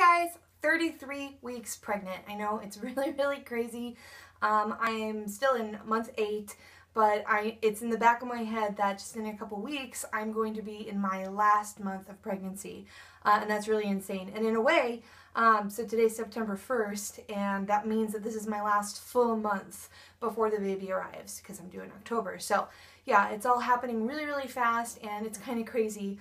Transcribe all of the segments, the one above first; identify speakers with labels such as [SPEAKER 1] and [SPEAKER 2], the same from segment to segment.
[SPEAKER 1] Hi guys, 33 weeks pregnant. I know it's really crazy. I'm still in month 8, but it's in the back of my head that just in a couple weeks I'm going to be in my last month of pregnancy, and that's really insane. And in a way, so today's September 1st, and that means that this is my last full month before the baby arrives because I'm due in October. So yeah, it's all happening really fast, and it's kind of crazy.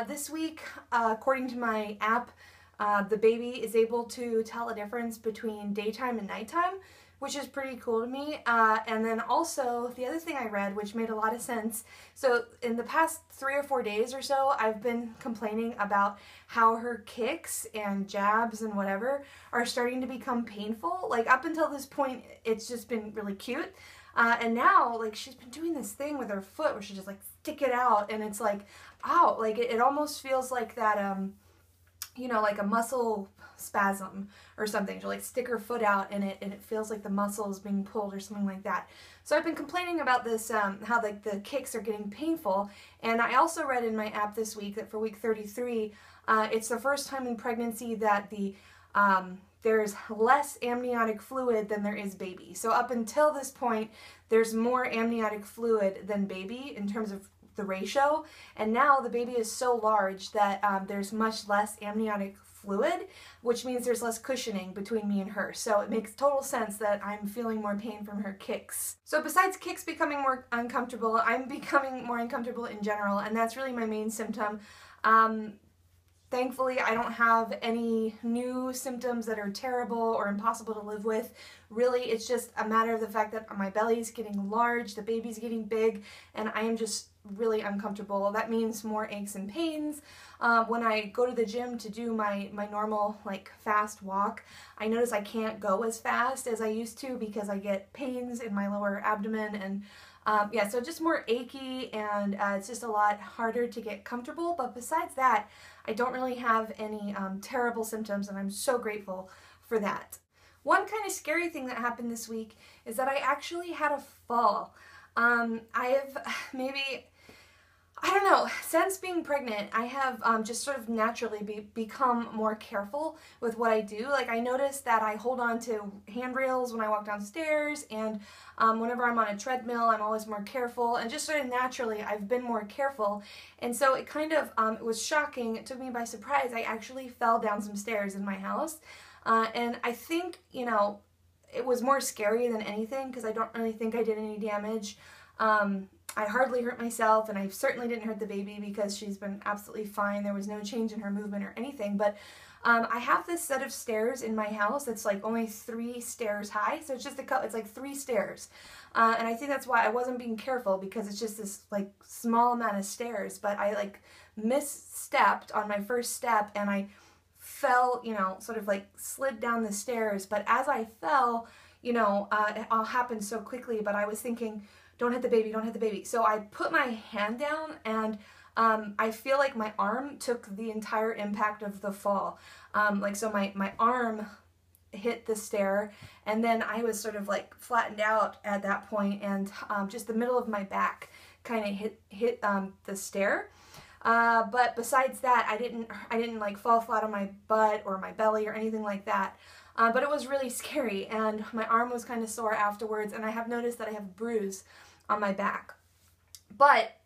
[SPEAKER 1] This week, according to my app, the baby is able to tell a difference between daytime and nighttime, which is pretty cool to me. And then also, the other thing I read, which made a lot of sense, so in the past 3 or 4 days or so, I've been complaining about how her kicks and jabs and whatever are starting to become painful. Like, up until this point, it's just been really cute. And now, like, she's been doing this thing with her foot where she just, like, stick it out, and it's like, ow, like, it almost feels like that, you know, like a muscle spasm or something. She'll like stick her foot out and it feels like the muscle is being pulled or something like that. So I've been complaining about this, how like the kicks are getting painful. And I also read in my app this week that for week 33, it's the first time in pregnancy that there's less amniotic fluid than there is baby. So up until this point, there's more amniotic fluid than baby in terms of the ratio, and now the baby is so large that there's much less amniotic fluid, which means there's less cushioning between me and her. So it makes total sense that I'm feeling more pain from her kicks. So besides kicks becoming more uncomfortable, I'm becoming more uncomfortable in general, and that's really my main symptom. Thankfully, I don't have any new symptoms that are terrible or impossible to live with. Really, it's just a matter of the fact that my belly's getting large, the baby's getting big, and I am just really uncomfortable. That means more aches and pains. When I go to the gym to do my normal, like, fast walk, I notice I can't go as fast as I used to because I get pains in my lower abdomen, and yeah, so just more achy, and it's just a lot harder to get comfortable. But besides that, I don't really have any terrible symptoms, and I'm so grateful for that. One kind of scary thing that happened this week is that I actually had a fall. I have maybe, I don't know, since being pregnant, I have just sort of naturally become more careful with what I do. Like, I noticed that I hold on to handrails when I walk downstairs, and whenever I'm on a treadmill, I'm always more careful, and just sort of naturally, I've been more careful. And so it kind of, it was shocking, it took me by surprise. I actually fell down some stairs in my house, and I think, you know, it was more scary than anything because I don't really think I did any damage. I hardly hurt myself, and I certainly didn't hurt the baby because she's been absolutely fine. There was no change in her movement or anything, but I have this set of stairs in my house that's like only 3 stairs high, so it's just it's like 3 stairs, and I think that's why I wasn't being careful, because it's just this like small amount of stairs, but I like misstepped on my first step, and I fell, you know, sort of like slid down the stairs. But as I fell, you know, it all happened so quickly, but I was thinking, don't hit the baby, don't hit the baby. So I put my hand down, and I feel like my arm took the entire impact of the fall. So my arm hit the stair, and then I was sort of like flattened out at that point, and just the middle of my back kind of hit the stair. But besides that, I didn't like fall flat on my butt or my belly or anything like that. But it was really scary, and my arm was kind of sore afterwards, and I have noticed that I have a bruise on my back. But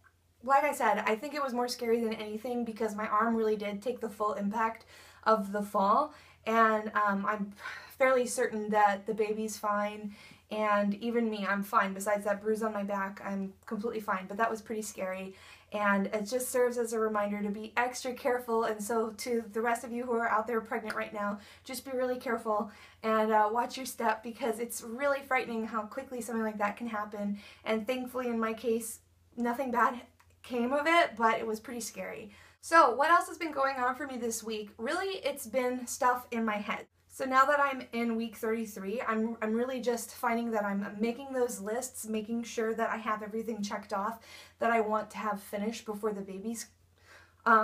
[SPEAKER 1] like I said, I think it was more scary than anything because my arm really did take the full impact of the fall, and I'm fairly certain that the baby's fine, and even me, I'm fine. Besides that bruise on my back, I'm completely fine, but that was pretty scary, and it just serves as a reminder to be extra careful. And so to the rest of you who are out there pregnant right now, just be really careful and watch your step, because it's really frightening how quickly something like that can happen. And thankfully, in my case, nothing bad came of it, but it was pretty scary. So what else has been going on for me this week? Really, it's been stuff in my head. So now that I'm in week 33, I'm really just finding that I'm making those lists, making sure that I have everything checked off that I want to have finished before the baby's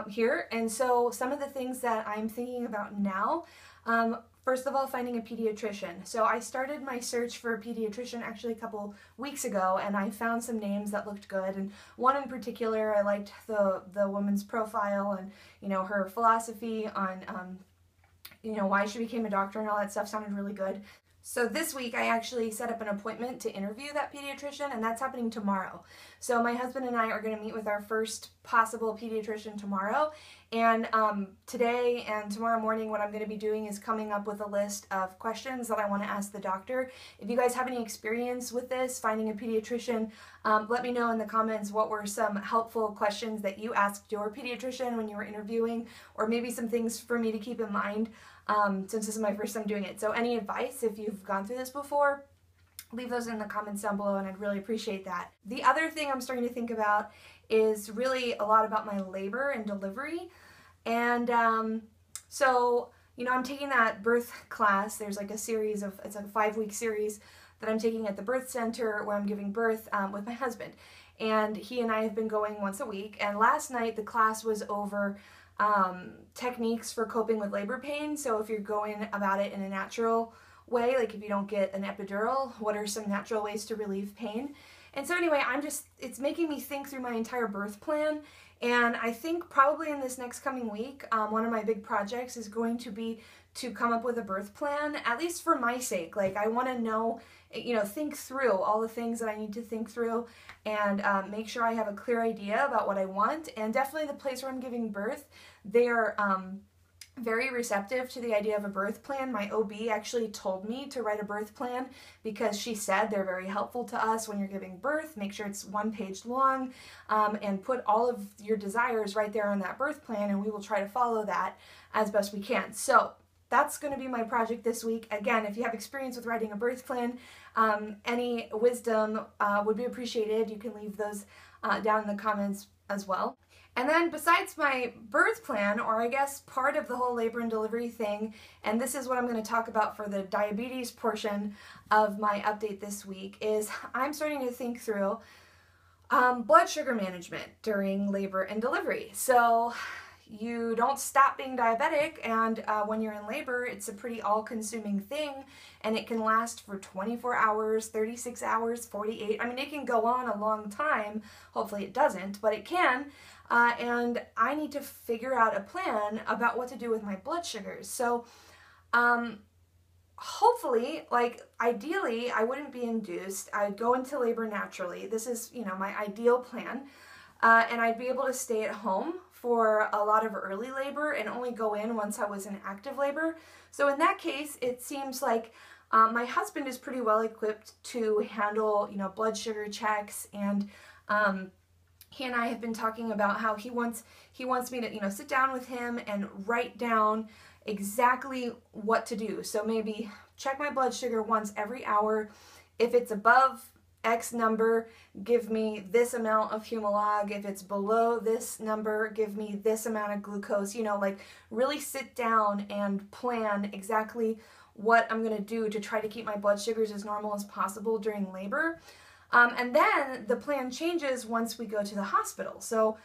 [SPEAKER 1] here. And so some of the things that I'm thinking about now, first of all, finding a pediatrician. So I started my search for a pediatrician actually a couple weeks ago, and I found some names that looked good. And one in particular, I liked the woman's profile and, you know, her philosophy on you know, why she became a doctor and all that stuff sounded really good. So this week I actually set up an appointment to interview that pediatrician, and that's happening tomorrow. So my husband and I are going to meet with our first possible pediatrician tomorrow, and today and tomorrow morning what I'm going to be doing is coming up with a list of questions that I want to ask the doctor. If you guys have any experience with this, finding a pediatrician, let me know in the comments what were some helpful questions that you asked your pediatrician when you were interviewing, or maybe some things for me to keep in mind. Since this is my first time doing it. So any advice, if you've gone through this before, leave those in the comments down below, and I'd really appreciate that. The other thing I'm starting to think about is really a lot about my labor and delivery. And so, you know, I'm taking that birth class. There's like a series of, it's like a 5-week series that I'm taking at the birth center where I'm giving birth with my husband. And he and I have been going once a week. And last night the class was over techniques for coping with labor pain. So if you're going about it in a natural way, like if you don't get an epidural, what are some natural ways to relieve pain? And so anyway, it's making me think through my entire birth plan. And I think probably in this next coming week, one of my big projects is going to be to come up with a birth plan, at least for my sake. Like I want to know, you know, think through all the things that I need to think through, and make sure I have a clear idea about what I want. And definitely the place where I'm giving birth, they are very receptive to the idea of a birth plan. My OB actually told me to write a birth plan because she said they're very helpful to us when you're giving birth. Make sure it's 1 page long, and put all of your desires right there on that birth plan, and we will try to follow that as best we can. So that's going to be my project this week. Again, if you have experience with writing a birth plan, any wisdom would be appreciated. You can leave those down in the comments as well. And then besides my birth plan, or I guess part of the whole labor and delivery thing, and this is what I'm going to talk about for the diabetes portion of my update this week, is I'm starting to think through blood sugar management during labor and delivery. So you don't stop being diabetic, and when you're in labor, it's a pretty all-consuming thing, and it can last for 24 hours, 36 hours, 48. I mean, it can go on a long time. Hopefully it doesn't, but it can. And I need to figure out a plan about what to do with my blood sugars. So hopefully, like ideally, I wouldn't be induced. I'd go into labor naturally. This is, you know, my ideal plan. And I'd be able to stay at home for a lot of early labor and only go in once I was in active labor. So in that case, it seems like my husband is pretty well equipped to handle, you know, blood sugar checks, and he and I have been talking about how he wants me to, you know, sit down with him and write down exactly what to do. So maybe check my blood sugar once every hour. If it's above X number, give me this amount of Humalog. If it's below this number, give me this amount of glucose. You know, like really sit down and plan exactly what I'm going to do to try to keep my blood sugars as normal as possible during labor. And then the plan changes once we go to the hospital. So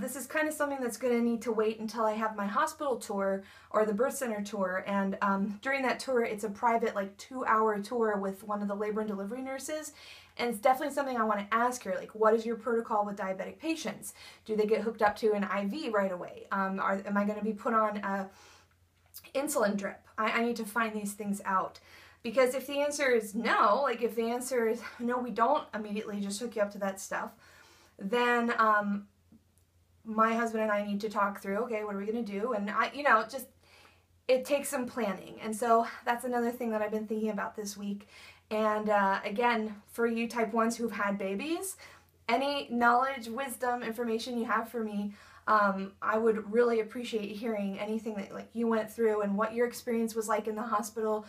[SPEAKER 1] this is kind of something that's going to need to wait until I have my hospital tour or the birth center tour. And during that tour, it's a private, like 2-hour tour with one of the labor and delivery nurses. And it's definitely something I want to ask her, like, what is your protocol with diabetic patients? Do they get hooked up to an IV right away? Am I going to be put on a insulin drip? I need to find these things out. Because if the answer is no, like if the answer is no, we don't immediately just hook you up to that stuff, then my husband and I need to talk through, okay, what are we going to do? And you know, just, it takes some planning. And so that's another thing that I've been thinking about this week. And again, for you type 1s who've had babies, any knowledge, wisdom, information you have for me, I would really appreciate hearing anything that like you went through and what your experience was like in the hospital.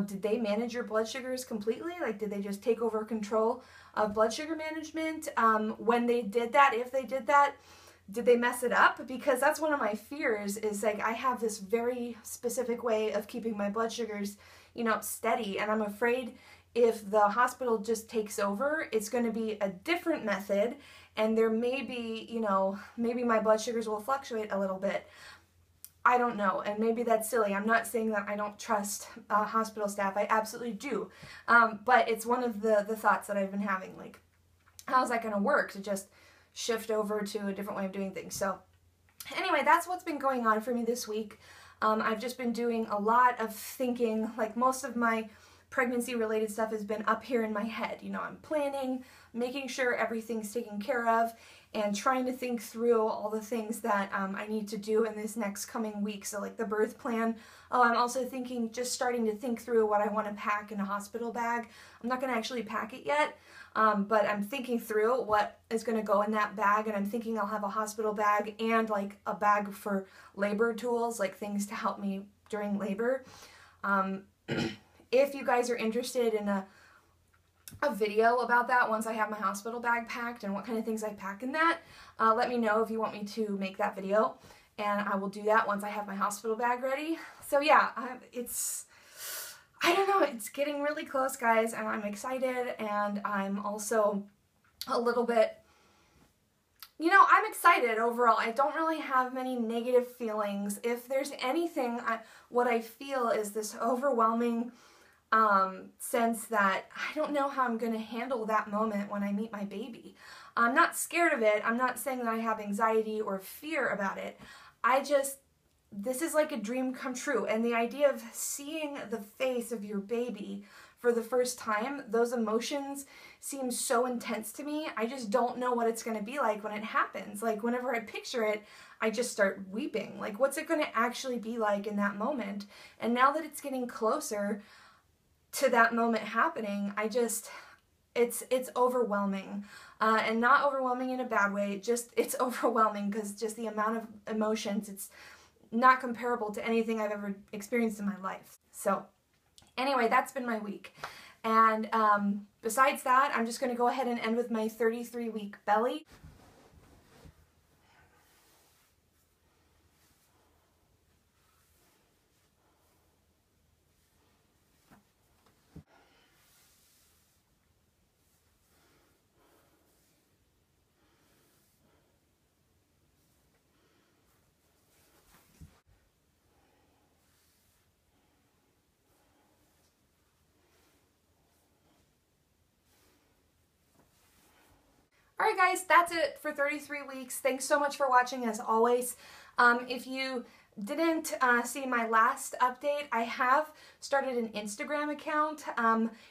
[SPEAKER 1] Did they manage your blood sugars completely? Like, did they just take over control of blood sugar management? When they did that, if they did that, did they mess it up? Because that's one of my fears, is like I have this very specific way of keeping my blood sugars, you know, steady, and I'm afraid if the hospital just takes over, it's going to be a different method, and there may be, you know, maybe my blood sugars will fluctuate a little bit. I don't know, and maybe that's silly. I'm not saying that I don't trust hospital staff. I absolutely do. But it's one of the thoughts that I've been having, like, how's that going to work to just shift over to a different way of doing things? So anyway, that's what's been going on for me this week. I've just been doing a lot of thinking. Like, most of my pregnancy related stuff has been up here in my head. You know, I'm planning, making sure everything's taken care of, and trying to think through all the things that I need to do in this next coming week. So like the birth plan. Oh, I'm also thinking, just starting to think through what I want to pack in a hospital bag. I'm not going to actually pack it yet, but I'm thinking through what is going to go in that bag, and I'm thinking I'll have a hospital bag and like a bag for labor tools, like things to help me during labor. If you guys are interested in a video about that once I have my hospital bag packed and what kind of things I pack in that, let me know if you want me to make that video, and I will do that once I have my hospital bag ready. So yeah, I don't know, it's getting really close, guys, and I'm excited, and I'm also a little bit, you know, I'm excited overall. I don't really have many negative feelings. If there's anything, what I feel is this overwhelming sense that I don't know how I'm going to handle that moment when I meet my baby. I'm not scared of it. I'm not saying that I have anxiety or fear about it. This is like a dream come true. And the idea of seeing the face of your baby for the first time, those emotions seem so intense to me. I just don't know what it's going to be like when it happens. Like, whenever I picture it, I just start weeping. Like, what's it going to actually be like in that moment? And now that it's getting closer to that moment happening, it's overwhelming, and not overwhelming in a bad way, just it's overwhelming because just the amount of emotions, it's not comparable to anything I've ever experienced in my life. So anyway, that's been my week, and besides that, I'm just going to go ahead and end with my 33-week belly. Alright guys, that's it for 33 weeks. Thanks so much for watching, as always. If you didn't see my last update, I have started an Instagram account.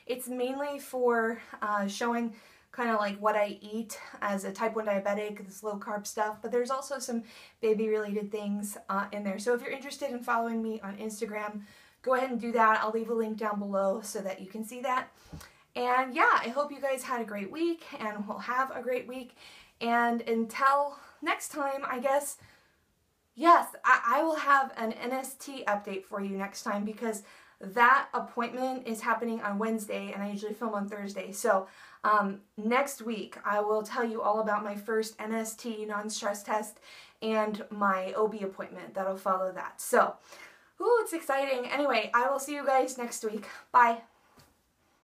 [SPEAKER 1] It's mainly for showing kind of like what I eat as a type 1 diabetic, this low carb stuff, but there's also some baby related things in there. So if you're interested in following me on Instagram, go ahead and do that. I'll leave a link down below so that you can see that. And yeah, I hope you guys had a great week, and will have a great week. And until next time, I guess, yes, I will have an NST update for you next time, because that appointment is happening on Wednesday, and I usually film on Thursday. So next week, I will tell you all about my first NST, non-stress test, and my OB appointment that'll follow that. So, ooh, it's exciting. Anyway, I will see you guys next week. Bye.